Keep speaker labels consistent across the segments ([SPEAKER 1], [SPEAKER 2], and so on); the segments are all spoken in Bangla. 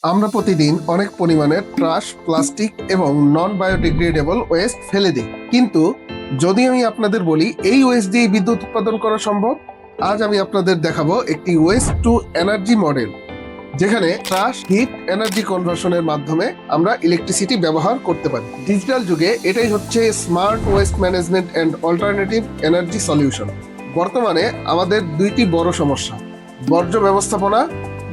[SPEAKER 1] আমরা প্রতিদিন অনেক পরিমাণে ট্রাশ, প্লাস্টিক এবং নন বায়োডিগ্রেডেবল ওয়েস্ট ফেলে দিই। কিন্তু যদি আমি আপনাদের বলি এই ওয়েস্ট দিয়ে বিদ্যুৎ উৎপাদন করা সম্ভব, আজ আমি আপনাদের দেখাবো একটি ওয়েস্ট টু এনার্জি মডেল, যেখানে ট্রাশ হিট এনার্জি কনভার্সনের মাধ্যমে আমরা ইলেকট্রিসিটি ব্যবহার করতে পারি। ডিজিটাল যুগে এটাই হচ্ছে smart waste management and alternative energy solution. বর্তমানে আমাদের দুইটি বড় সমস্যা: বর্জ্য ব্যবস্থাপনা,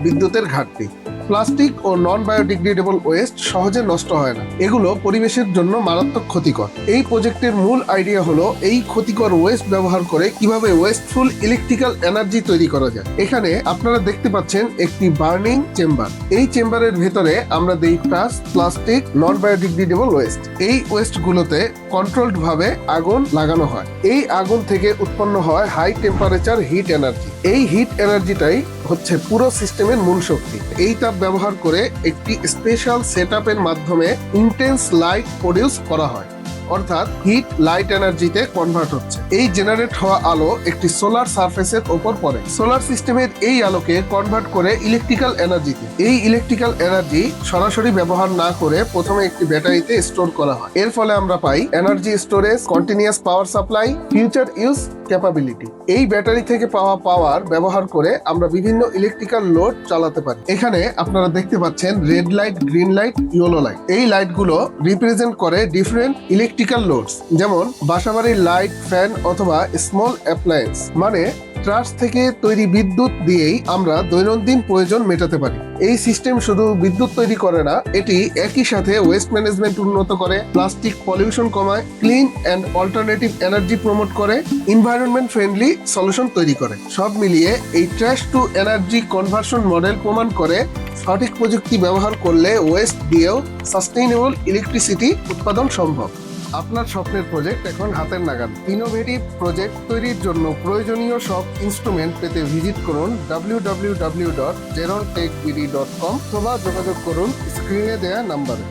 [SPEAKER 1] বিদ্যুতের ঘাটতি। প্লাস্টিক ও নন বায়োডিগ্রেডেবল ওয়েস্ট সহজে নষ্ট হয় না, এগুলো পরিবেশের জন্য মারাত্মক ক্ষতিকর। এই প্রজেক্টের মূল আইডিয়া হলো এই ক্ষতিকর ওয়েস্ট ব্যবহার করে কিভাবে ওয়েস্টফুল ইলেকট্রিক্যাল এনার্জি তৈরি করা যায়। এখানে আপনারা দেখতে পাচ্ছেন একটি বার্নিং চেম্বার। এই চেম্বারের ভেতরে আমরা দেই trash, plastic, non biodegradable West. এই ওয়েস্ট গুলোতে কন্ট্রোলড ভাবে আগুন লাগানো হয়। এই আগুন থেকে উৎপন্ন হয় হাই টেম্পারেচার হিট এনার্জি। এই হিট এনার্জিটাই হচ্ছে পুরো সিস্টেমের মূল শক্তি। এই তাপ ব্যবহার করে একটি স্পেশাল সেটআপের মাধ্যমে ইন্টেন্স লাইট প্রডিউস করা হয়, অর্থাৎ হিট লাইট এনার্জিতে কনভার্ট হচ্ছে। এই জেনারেট হওয়া আলো একটি সোলার সারফেসের ওপর পড়ে। সোলার সিস্টেমের এই আলোকে কনভার্ট করে ইলেকট্রিক্যাল এনার্জিতে। এই ইলেকট্রিক্যাল এনার্জি সরাসরি ব্যবহার না করে প্রথমে একটি ব্যাটারিতে স্টোর করা হয়। এর ফলে আমরা পাই energy storage, continuous power supply, future use capability. এই ব্যাটারি থেকে পাওয়া পাওয়ার ব্যবহার করে আমরা বিভিন্ন ইলেকট্রিক্যাল লোড চালাতে পারি। এখানে আপনারা দেখতে পাচ্ছেন red light, green light, yellow light. এই লাইটগুলো রিপ্রেজেন্ট করে ডিফারেন্ট ইলেকট্রিক্যাল লোডস, যেমন বাসাবাড়ির লাইট, ফ্যান অথবা স্মল অ্যাপ্লায়েন্স। মানে ট্রাশ থেকে তৈরি বিদ্যুৎ দিয়েই আমরা দৈনন্দিন প্রয়োজন মেটাতে পারি। এই সিস্টেম শুধু বিদ্যুৎ তৈরি করে না, এটি একই সাথে ওয়েস্ট ম্যানেজমেন্ট উন্নত করে, প্লাস্টিক পলিউশন কমায়, clean and alternative energy promote করে, এনভায়রনমেন্ট ফ্রেন্ডলি সলিউশন তৈরি করে। সব মিলিয়ে এই trash to energy conversion model প্রমাণ করে সঠিক প্রযুক্তি ব্যবহার করলে ওয়েস্ট দিয়েও সাস্টেইনেবল ইলেকট্রিসিটি উৎপাদন সম্ভব। আপনার স্বপ্নের প্রজেক্ট এখন হাতের নাগাল। ইনোভেটিভ প্রজেক্ট তৈরির জন্য প্রয়োজনীয় সব ইনস্ট্রুমেন্ট পেতে ভিজিট করুন www.zerontechbd.com অথবা যোগাযোগ করুন স্ক্রিনে দেয়া নাম্বারে।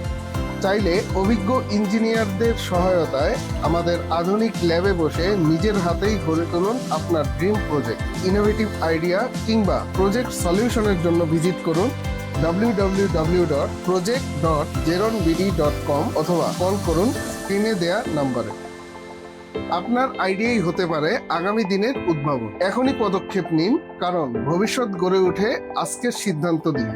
[SPEAKER 1] চাইলে অভিজ্ঞ ইঞ্জিনিয়ারদের সহায়তায় আমাদের আধুনিক ল্যাবে বসে নিজের হাতেই গড়ে তুলুন আপনার ড্রিম প্রজেক্ট। ইনোভেটিভ আইডিয়া কিংবা প্রজেক্ট সলিউশনের জন্য ভিজিট করুন www.project.zeronbd.com অথবা কল করুন স্ক্রিনে দেয়া নাম্বারে। আপনার আইডিয়াই হতে পারে আগামী দিনের উদ্ভাবন। এখনই পদক্ষেপ নিন, কারণ ভবিষ্যৎ গড়ে ওঠে আজকের সিদ্ধান্ত দিয়ে।